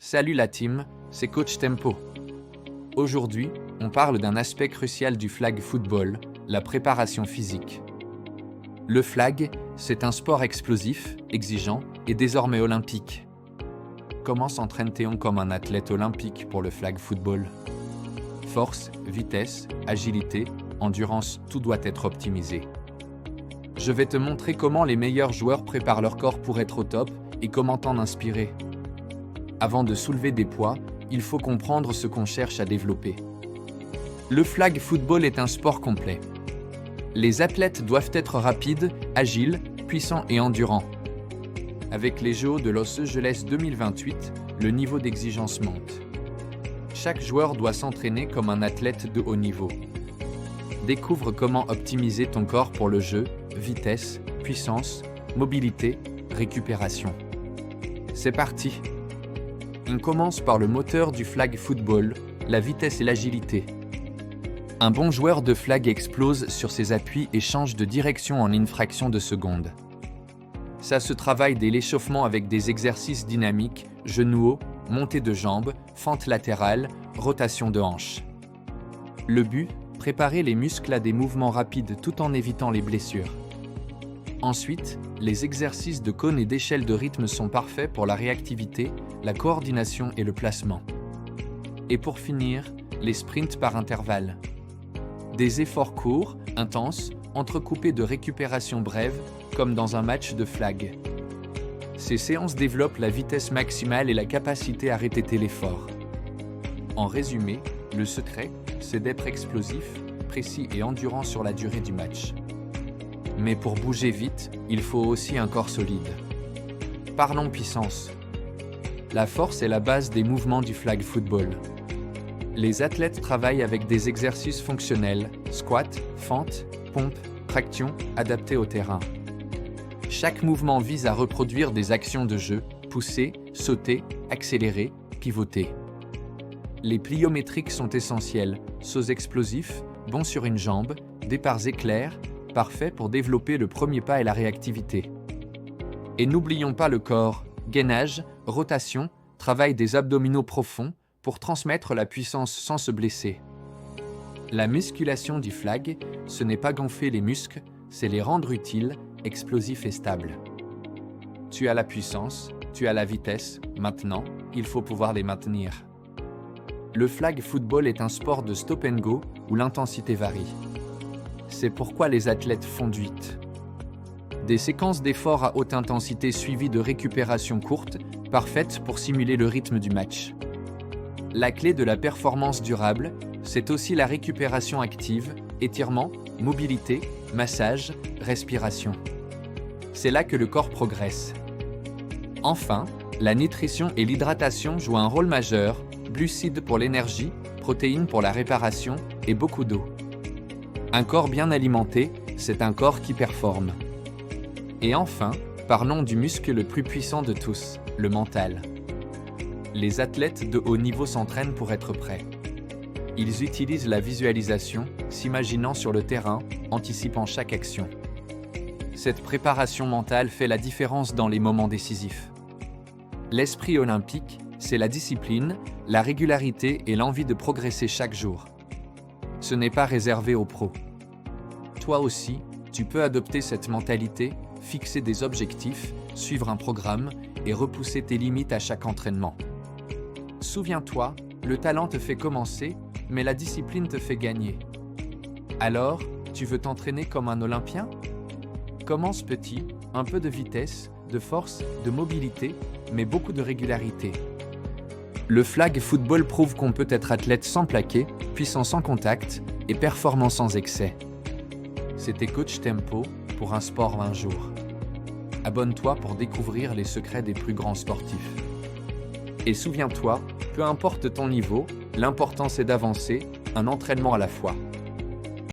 Salut la team, c'est Coach Tempo. Aujourd'hui, on parle d'un aspect crucial du flag football, la préparation physique. Le flag, c'est un sport explosif, exigeant et désormais olympique. Comment s'entraîne-t-on comme un athlète olympique pour le flag football? Force, vitesse, agilité, endurance, tout doit être optimisé. Je vais te montrer comment les meilleurs joueurs préparent leur corps pour être au top et comment t'en inspirer. Avant de soulever des poids, il faut comprendre ce qu'on cherche à développer. Le flag football est un sport complet. Les athlètes doivent être rapides, agiles, puissants et endurants. Avec les Jeux de Los Angeles 2028, le niveau d'exigence monte. Chaque joueur doit s'entraîner comme un athlète de haut niveau. Découvre comment optimiser ton corps pour le jeu, vitesse, puissance, mobilité, récupération. C'est parti! On commence par le moteur du flag football, la vitesse et l'agilité. Un bon joueur de flag explose sur ses appuis et change de direction en une fraction de seconde. Ça se travaille dès l'échauffement avec des exercices dynamiques, genoux hauts, montée de jambes, fente latérale, rotation de hanches. Le but, préparer les muscles à des mouvements rapides tout en évitant les blessures. Ensuite, les exercices de cône et d'échelle de rythme sont parfaits pour la réactivité, la coordination et le placement. Et pour finir, les sprints par intervalles. Des efforts courts, intenses, entrecoupés de récupération brève, comme dans un match de flag. Ces séances développent la vitesse maximale et la capacité à répéter l'effort. En résumé, le secret, c'est d'être explosif, précis et endurant sur la durée du match. Mais pour bouger vite, il faut aussi un corps solide. Parlons puissance. La force est la base des mouvements du flag football. Les athlètes travaillent avec des exercices fonctionnels, squat, fente, pompe, traction, adaptés au terrain. Chaque mouvement vise à reproduire des actions de jeu, pousser, sauter, accélérer, pivoter. Les pliométriques sont essentiels, sauts explosifs, bonds sur une jambe, départs éclairs, parfait pour développer le premier pas et la réactivité. Et n'oublions pas le corps, gainage, rotation, travail des abdominaux profonds pour transmettre la puissance sans se blesser. La musculation du flag, ce n'est pas gonfler les muscles, c'est les rendre utiles, explosifs et stables. Tu as la puissance, tu as la vitesse, maintenant, il faut pouvoir les maintenir. Le flag football est un sport de stop and go où l'intensité varie. C'est pourquoi les athlètes fondent vite. Des séquences d'efforts à haute intensité suivies de récupération courte, parfaites pour simuler le rythme du match. La clé de la performance durable, c'est aussi la récupération active, étirement, mobilité, massage, respiration. C'est là que le corps progresse. Enfin, la nutrition et l'hydratation jouent un rôle majeur, glucides pour l'énergie, protéines pour la réparation et beaucoup d'eau. Un corps bien alimenté, c'est un corps qui performe. Et enfin, parlons du muscle le plus puissant de tous, le mental. Les athlètes de haut niveau s'entraînent pour être prêts. Ils utilisent la visualisation, s'imaginant sur le terrain, anticipant chaque action. Cette préparation mentale fait la différence dans les moments décisifs. L'esprit olympique, c'est la discipline, la régularité et l'envie de progresser chaque jour. Ce n'est pas réservé aux pros. Toi aussi, tu peux adopter cette mentalité, fixer des objectifs, suivre un programme et repousser tes limites à chaque entraînement. Souviens-toi, le talent te fait commencer, mais la discipline te fait gagner. Alors, tu veux t'entraîner comme un Olympien? Commence petit, un peu de vitesse, de force, de mobilité, mais beaucoup de régularité. Le flag football prouve qu'on peut être athlète sans plaquer, puissant sans contact et performant sans excès. C'était Coach Tempo pour un sport un jour. Abonne-toi pour découvrir les secrets des plus grands sportifs. Et souviens-toi, peu importe ton niveau, l'important c'est d'avancer, un entraînement à la fois.